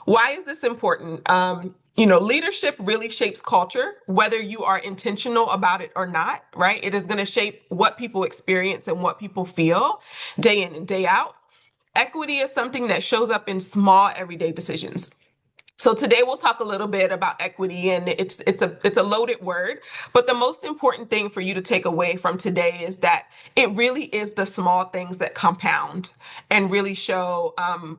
why is this important? Leadership really shapes culture, whether you are intentional about it or not, right? It is going to shape what people experience and what people feel day in and day out. Equity is something that shows up in small everyday decisions. So today we'll talk a little bit about equity, and it's a loaded word, but the most important thing for you to take away from today is that it really is the small things that compound and really show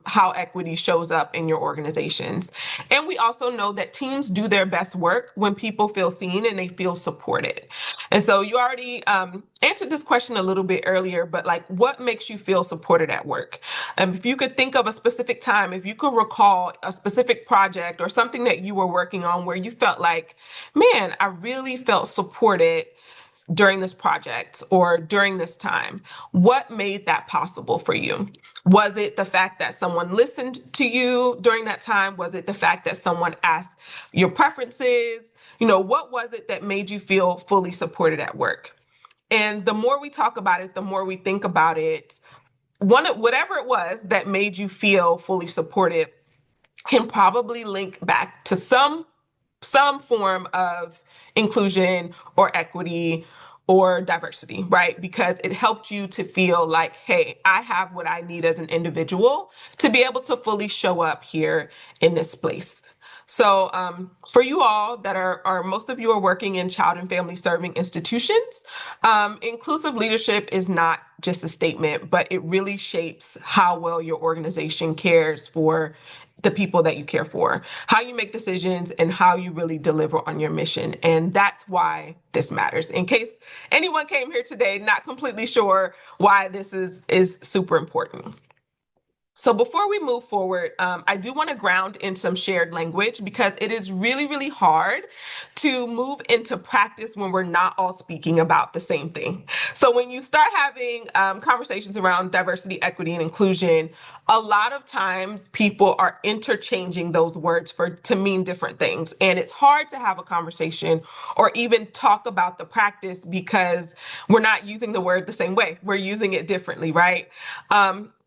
how equity shows up in your organizations. And we also know that teams do their best work when people feel seen and they feel supported. And so you already answered this question a little bit earlier, but like, what makes you feel supported at work? If you could think of a specific time, if you could recall a specific project or something that you were working on where you felt like, man, I really felt supported during this project or during this time, what made that possible for you? Was it the fact that someone listened to you during that time? Was it the fact that someone asked your preferences? What was it that made you feel fully supported at work? And the more we talk about it, the more we think about it, whatever it was that made you feel fully supported can probably link back to some form of inclusion or equity or diversity, right? Because it helped you to feel like, hey, I have what I need as an individual to be able to fully show up here in this place. So for you all that are most of you are working in child and family serving institutions, inclusive leadership is not just a statement, but it really shapes how well your organization cares for the people that you care for, how you make decisions, and how you really deliver on your mission. And that's why this matters. In case anyone came here today not completely sure why this is super important. So before we move forward, I do want to ground in some shared language because it is really, really hard to move into practice when we're not all speaking about the same thing. So when you start having conversations around diversity, equity, and inclusion, a lot of times people are interchanging those words to mean different things. And it's hard to have a conversation or even talk about the practice because we're not using the word the same way. We're using it differently, right?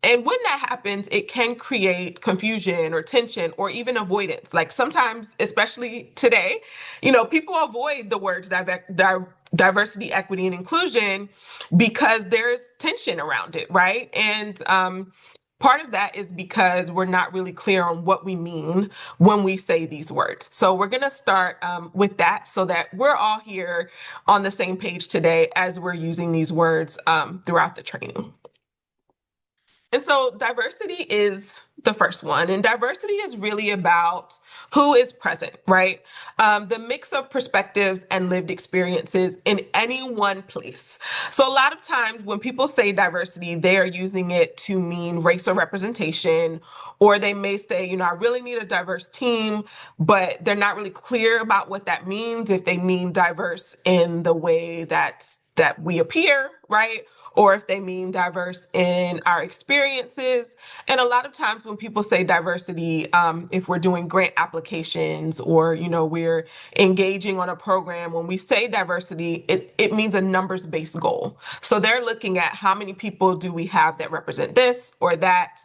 And when that happens, it can create confusion or tension or even avoidance. Like sometimes, especially today, people avoid the words diversity, equity, and inclusion because there's tension around it, right? And part of that is because we're not really clear on what we mean when we say these words. So we're going to start with that so that we're all here on the same page today as we're using these words throughout the training. And so diversity is the first one. And diversity is really about who is present, right? The mix of perspectives and lived experiences in any one place. So a lot of times when people say diversity, they are using it to mean racial representation, or they may say, I really need a diverse team, but they're not really clear about what that means, if they mean diverse in the way that we appear, right? Or if they mean diverse in our experiences. And a lot of times when people say diversity, if we're doing grant applications or, we're engaging on a program, when we say diversity, it means a numbers-based goal. So they're looking at how many people do we have that represent this or that,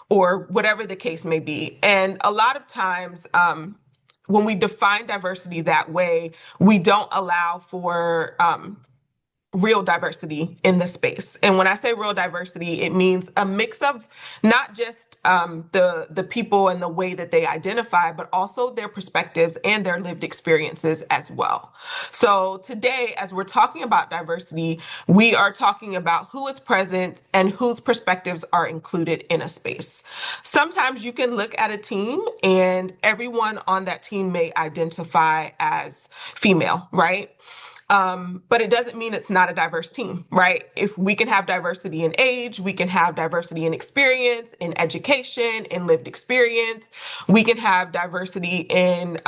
or whatever the case may be. And a lot of times, when we define diversity that way, we don't allow for real diversity in the space. And when I say real diversity, it means a mix of not just the people and the way that they identify, but also their perspectives and their lived experiences as well. So today, as we're talking about diversity, we are talking about who is present and whose perspectives are included in a space. Sometimes you can look at a team and everyone on that team may identify as female, right? But it doesn't mean it's not a diverse team, right? If we can have diversity in age, we can have diversity in experience, in education, in lived experience. We can have diversity in,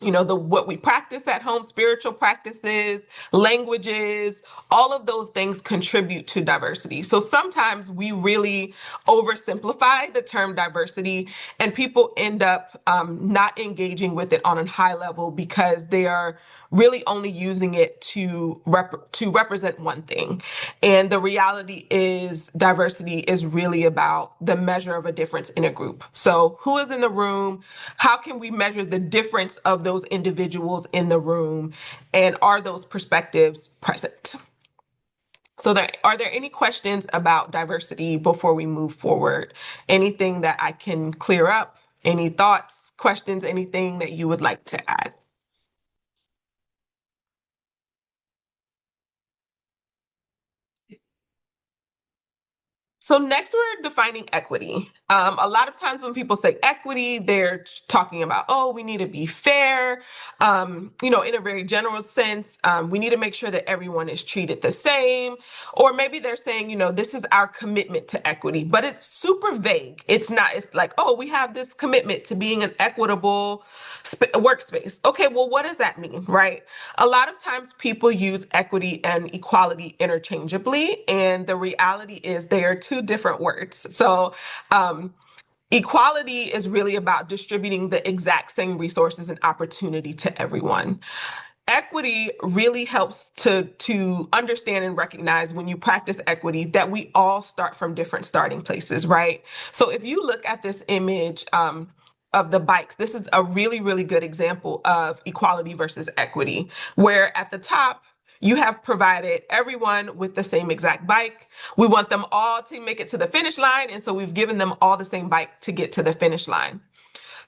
what we practice at home, spiritual practices, languages, all of those things contribute to diversity. So sometimes we really oversimplify the term diversity and people end up not engaging with it on a high level because they are really only using it to represent one thing. And the reality is diversity is really about the measure of a difference in a group. So who is in the room? How can we measure the difference of those individuals in the room? And are those perspectives present? So are there any questions about diversity before we move forward? Anything that I can clear up? Any thoughts, questions, anything that you would like to add? So next we're defining equity. A lot of times when people say equity, they're talking about, oh, we need to be fair, in a very general sense. We need to make sure that everyone is treated the same. Or maybe they're saying, this is our commitment to equity, but it's super vague. It's like, oh, we have this commitment to being an equitable workspace. Okay, well, what does that mean, right? A lot of times people use equity and equality interchangeably, and the reality is they are two different words. So, equality is really about distributing the exact same resources and opportunity to everyone. Equity really helps to understand and recognize when you practice equity that we all start from different starting places, right? So if you look at this image of the bikes, this is a really, really good example of equality versus equity, where at the top, you have provided everyone with the same exact bike. We want them all to make it to the finish line. And so we've given them all the same bike to get to the finish line.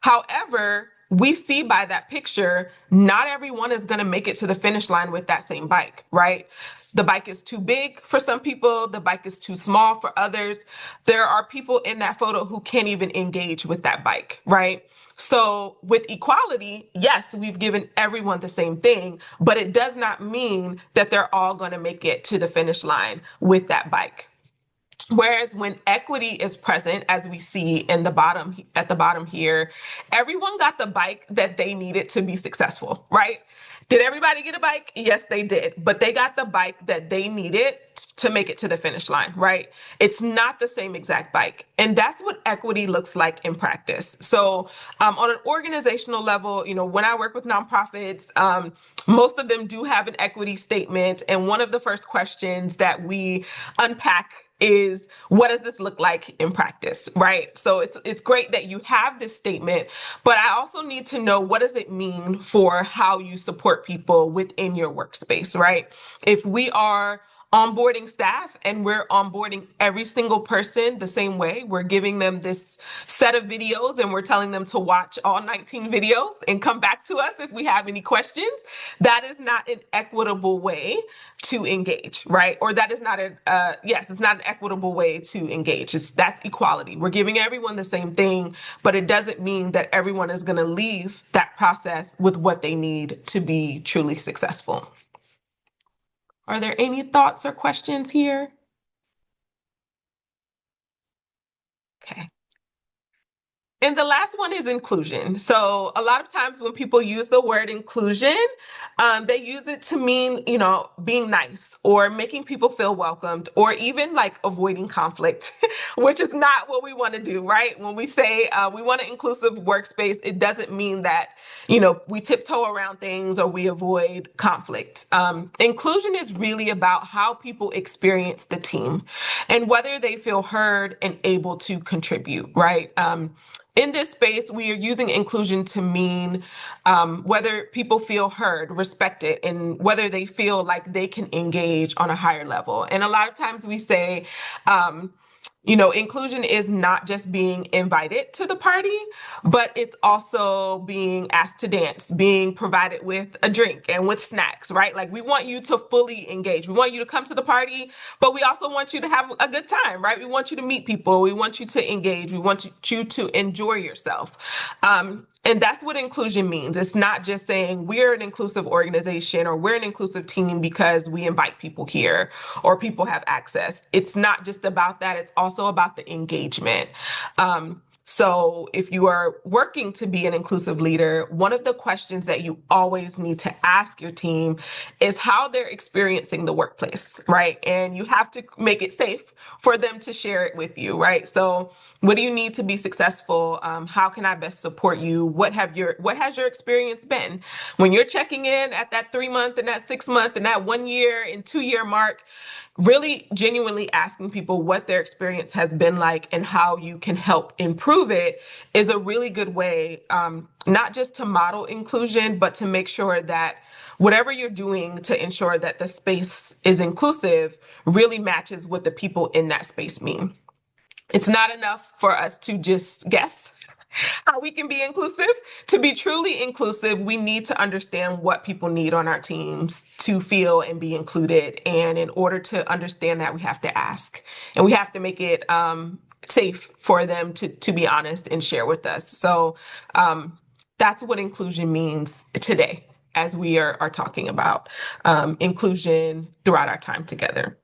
However, we see by that picture, not everyone is going to make it to the finish line with that same bike, right? The bike is too big for some people. The bike is too small for others. There are people in that photo who can't even engage with that bike, right? So with equality, yes, we've given everyone the same thing, but it does not mean that they're all going to make it to the finish line with that bike. Whereas when equity is present, as we see in at the bottom here, everyone got the bike that they needed to be successful, right? Did everybody get a bike? Yes, they did. But they got the bike that they needed to make it to the finish line, right? It's not the same exact bike. And that's what equity looks like in practice. So on an organizational level, when I work with nonprofits, most of them do have an equity statement. And one of the first questions that we unpack is, what does this look like in practice, right? So it's great that you have this statement, but I also need to know, what does it mean for how you support people within your workspace, right? If we are onboarding staff and we're onboarding every single person the same way, we're giving them this set of videos and we're telling them to watch all 19 videos and come back to us if we have any questions, that is not an equitable way to engage, right? Or that is not it's not an equitable way to engage. That's equality. We're giving everyone the same thing, but it doesn't mean that everyone is going to leave that process with what they need to be truly successful. Are there any thoughts or questions here? Okay. And the last one is inclusion. So a lot of times when people use the word inclusion, they use it to mean, being nice or making people feel welcomed or even like avoiding conflict, which is not what we want to do, right? When we say we want an inclusive workspace, it doesn't mean that, we tiptoe around things or we avoid conflict. Inclusion is really about how people experience the team and whether they feel heard and able to contribute, right? In this space, we are using inclusion to mean whether people feel heard, respected, and whether they feel like they can engage on a higher level. And a lot of times we say, inclusion is not just being invited to the party, but it's also being asked to dance, being provided with a drink and with snacks, right? Like we want you to fully engage. We want you to come to the party, but we also want you to have a good time, right? We want you to meet people. We want you to engage. We want you to enjoy yourself. And that's what inclusion means. It's not just saying we're an inclusive organization or we're an inclusive team because we invite people here or people have access. It's not just about that. It's also about the engagement. So if you are working to be an inclusive leader, one of the questions that you always need to ask your team is how they're experiencing the workplace, right? And you have to make it safe for them to share it with you, right? So what do you need to be successful? How can I best support you? What has your experience been? When you're checking in at that 3 month and that 6 month and that 1 year and 2 year mark, really genuinely asking people what their experience has been like and how you can help improve it is a really good way, not just to model inclusion, but to make sure that whatever you're doing to ensure that the space is inclusive really matches what the people in that space mean. It's not enough for us to just guess how we can be inclusive. To be truly inclusive, we need to understand what people need on our teams to feel and be included. And in order to understand that, we have to ask, and we have to make it safe for them to be honest and share with us. So that's what inclusion means today as we are talking about inclusion throughout our time together.